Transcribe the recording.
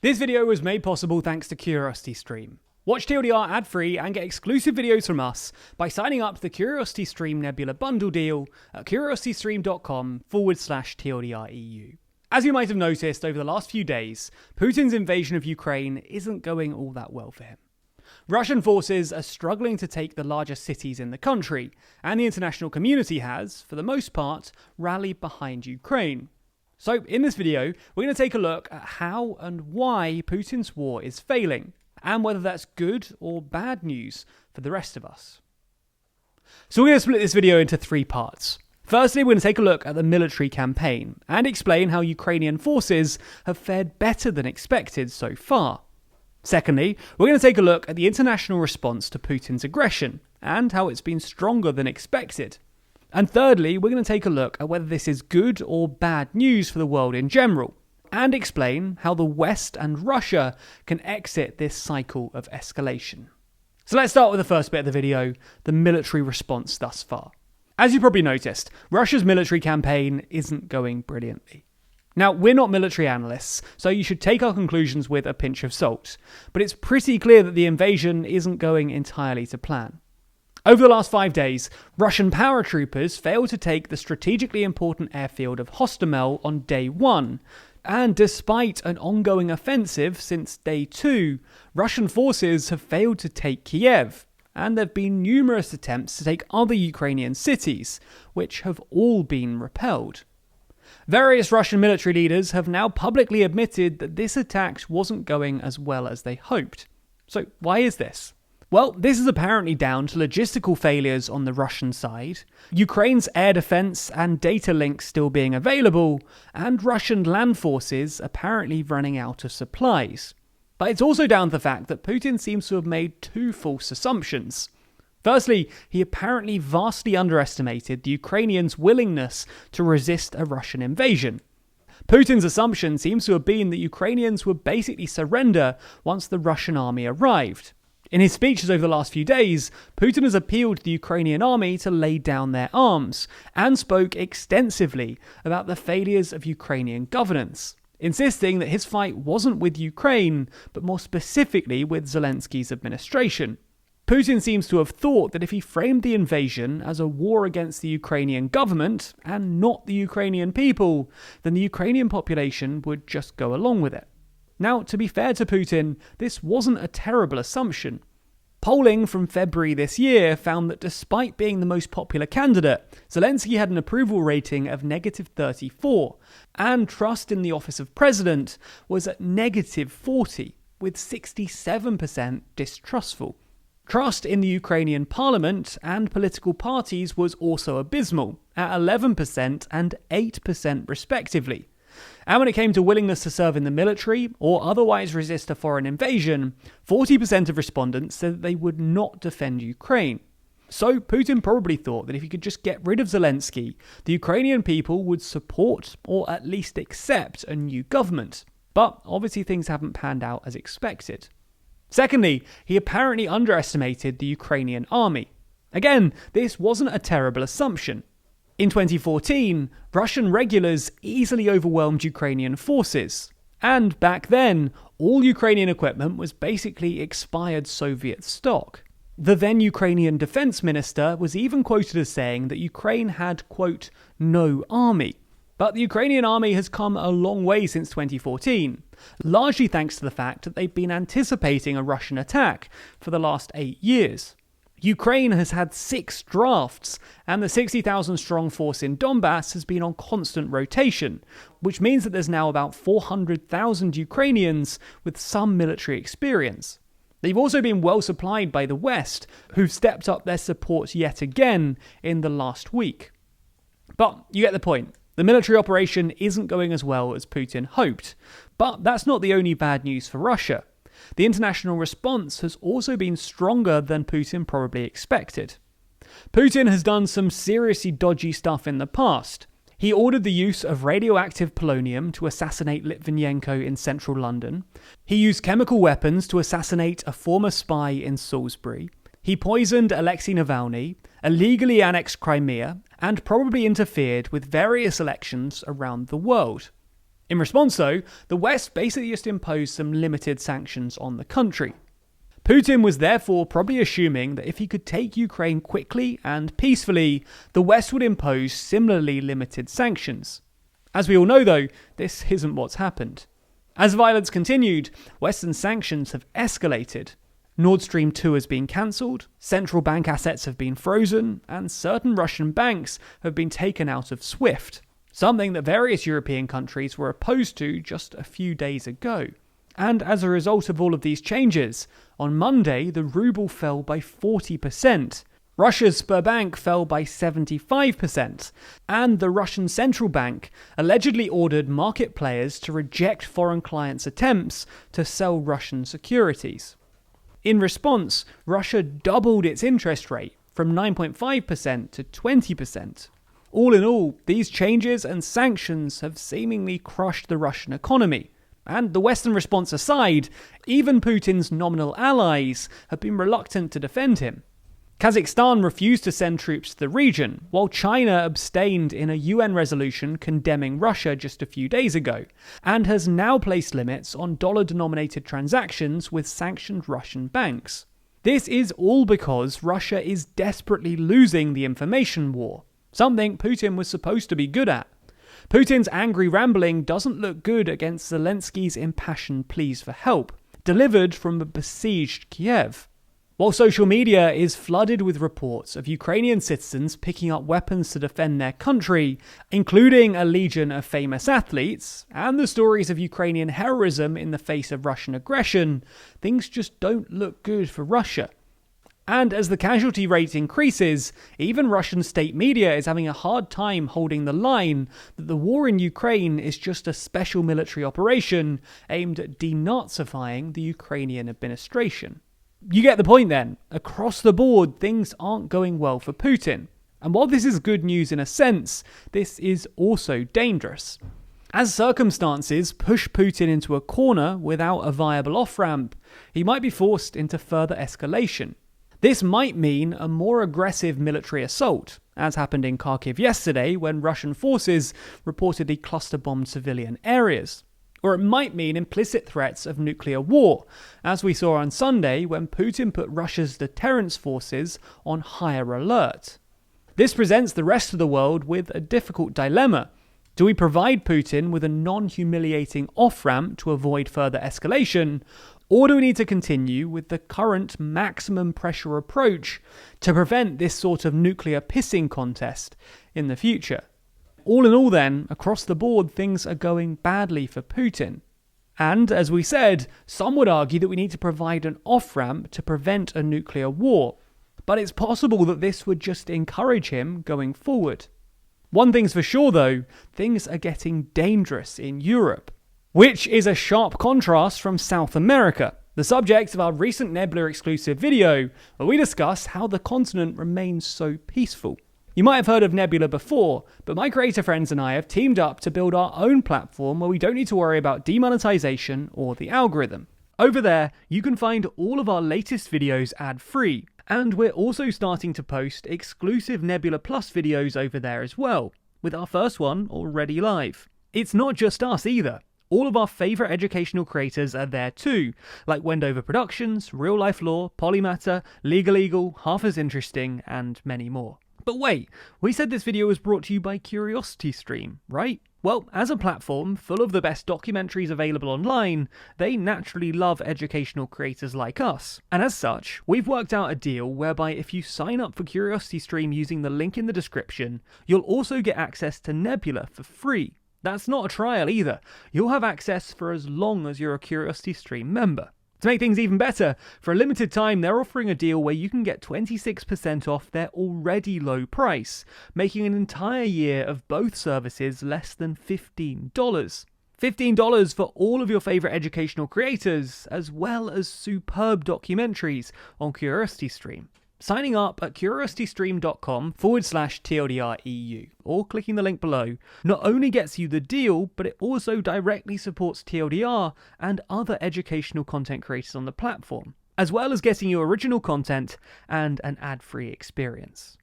This video was made possible thanks to CuriosityStream. Watch TLDR ad-free and get exclusive videos from us by signing up to the CuriosityStream Nebula bundle deal at curiositystream.com/TLDREU. As you might have noticed over the last few days, Putin's invasion of Ukraine isn't going all that well for him. Russian forces are struggling to take the largest cities in the country, and the international community has, for the most part, rallied behind Ukraine. So in this video, we're going to take a look at how and why Putin's war is failing, and whether that's good or bad news for the rest of us. So we're going to split this video into three parts. Firstly, we're going to take a look at the military campaign and explain how Ukrainian forces have fared better than expected so far. Secondly, we're going to take a look at the international response to Putin's aggression and how it's been stronger than expected. And thirdly, we're going to take a look at whether this is good or bad news for the world in general, and explain how the West and Russia can exit this cycle of escalation. So let's start with the first bit of the video, the military response thus far. As you probably noticed, Russia's military campaign isn't going brilliantly. Now, we're not military analysts, so you should take our conclusions with a pinch of salt, but it's pretty clear that the invasion isn't going entirely to plan. Over the last 5 days, Russian paratroopers failed to take the strategically important airfield of Hostomel on day 1, and despite an ongoing offensive since day 2, Russian forces have failed to take Kiev, and there have been numerous attempts to take other Ukrainian cities, which have all been repelled. Various Russian military leaders have now publicly admitted that this attack wasn't going as well as they hoped. So why is this? Well, this is apparently down to logistical failures on the Russian side, Ukraine's air defense and data links still being available, and Russian land forces apparently running out of supplies. But it's also down to the fact that Putin seems to have made two false assumptions. Firstly, he apparently vastly underestimated the Ukrainians' willingness to resist a Russian invasion. Putin's assumption seems to have been that Ukrainians would basically surrender once the Russian army arrived. In his speeches over the last few days, Putin has appealed to the Ukrainian army to lay down their arms, and spoke extensively about the failures of Ukrainian governance, insisting that his fight wasn't with Ukraine, but more specifically with Zelensky's administration. Putin seems to have thought that if he framed the invasion as a war against the Ukrainian government, and not the Ukrainian people, then the Ukrainian population would just go along with it. Now, to be fair to Putin, this wasn't a terrible assumption. Polling from February this year found that despite being the most popular candidate, Zelensky had an approval rating of -34, and trust in the office of president was at -40, with 67% distrustful. Trust in the Ukrainian parliament and political parties was also abysmal, at 11% and 8% respectively. And when it came to willingness to serve in the military or otherwise resist a foreign invasion, 40% of respondents said that they would not defend Ukraine. So Putin probably thought that if he could just get rid of Zelensky, the Ukrainian people would support or at least accept a new government. But obviously things haven't panned out as expected. Secondly, he apparently underestimated the Ukrainian army. Again, this wasn't a terrible assumption. In 2014, Russian regulars easily overwhelmed Ukrainian forces, and back then, all Ukrainian equipment was basically expired Soviet stock. The then Ukrainian defense minister was even quoted as saying that Ukraine had, quote, no army. But the Ukrainian army has come a long way since 2014, largely thanks to the fact that they've been anticipating a Russian attack for the last 8 years. Ukraine has had 6 drafts, and the 60,000 strong force in Donbass has been on constant rotation, which means that there's now about 400,000 Ukrainians with some military experience. They've also been well supplied by the West, who've stepped up their support yet again in the last week. But you get the point. The military operation isn't going as well as Putin hoped, but that's not the only bad news for Russia. The international response has also been stronger than Putin probably expected. Putin has done some seriously dodgy stuff in the past. He ordered the use of radioactive polonium to assassinate Litvinenko in central London. He used chemical weapons to assassinate a former spy in Salisbury. He poisoned Alexei Navalny, illegally annexed Crimea, and probably interfered with various elections around the world. In response though, the West basically just imposed some limited sanctions on the country. Putin was therefore probably assuming that if he could take Ukraine quickly and peacefully, the West would impose similarly limited sanctions. As we all know though, this isn't what's happened. As violence continued, Western sanctions have escalated. Nord Stream 2 has been cancelled, central bank assets have been frozen, and certain Russian banks have been taken out of SWIFT, something that various European countries were opposed to just a few days ago. And as a result of all of these changes, on Monday the ruble fell by 40%, Russia's Sberbank fell by 75%, and the Russian central bank allegedly ordered market players to reject foreign clients' attempts to sell Russian securities. In response, Russia doubled its interest rate from 9.5% to 20%. All in all, these changes and sanctions have seemingly crushed the Russian economy. And the Western response aside, even Putin's nominal allies have been reluctant to defend him. Kazakhstan refused to send troops to the region, while China abstained in a UN resolution condemning Russia just a few days ago, and has now placed limits on dollar-denominated transactions with sanctioned Russian banks. This is all because Russia is desperately losing the information war, something Putin was supposed to be good at. Putin's angry rambling doesn't look good against Zelensky's impassioned pleas for help, delivered from a besieged Kiev. While social media is flooded with reports of Ukrainian citizens picking up weapons to defend their country, including a legion of famous athletes, and the stories of Ukrainian heroism in the face of Russian aggression, things just don't look good for Russia. And as the casualty rate increases, even Russian state media is having a hard time holding the line that the war in Ukraine is just a special military operation aimed at denazifying the Ukrainian administration. You get the point then. Across the board, things aren't going well for Putin. And while this is good news in a sense, this is also dangerous. As circumstances push Putin into a corner without a viable off-ramp, he might be forced into further escalation. This might mean a more aggressive military assault, as happened in Kharkiv yesterday when Russian forces reportedly cluster-bombed civilian areas. Or it might mean implicit threats of nuclear war, as we saw on Sunday when Putin put Russia's deterrence forces on higher alert. This presents the rest of the world with a difficult dilemma. Do we provide Putin with a non-humiliating off-ramp to avoid further escalation, or do we need to continue with the current maximum pressure approach to prevent this sort of nuclear pissing contest in the future? All in all then, across the board, things are going badly for Putin. And, as we said, some would argue that we need to provide an off-ramp to prevent a nuclear war. But it's possible that this would just encourage him going forward. One thing's for sure though, things are getting dangerous in Europe, which is a sharp contrast from South America, the subject of our recent Nebula exclusive video, where we discuss how the continent remains so peaceful. You might have heard of Nebula before, but my creator friends and I have teamed up to build our own platform where we don't need to worry about demonetization or the algorithm. Over there, you can find all of our latest videos ad-free, and we're also starting to post exclusive Nebula Plus videos over there as well, with our first one already live. It's not just us either. All of our favourite educational creators are there too, like Wendover Productions, Real Life Law, Polymatter, Legal, Half as Interesting, and many more. But wait, we said this video was brought to you by CuriosityStream, right? Well, as a platform full of the best documentaries available online, they naturally love educational creators like us. And as such, we've worked out a deal whereby if you sign up for CuriosityStream using the link in the description, you'll also get access to Nebula for free. That's not a trial either. You'll have access for as long as you're a CuriosityStream member. To make things even better, for a limited time they're offering a deal where you can get 26% off their already low price, making an entire year of both services less than $15. $15 for all of your favourite educational creators, as well as superb documentaries on CuriosityStream. Signing up at curiositystream.com/TLDREU or clicking the link below not only gets you the deal, but it also directly supports TLDR and other educational content creators on the platform, as well as getting you original content and an ad-free experience.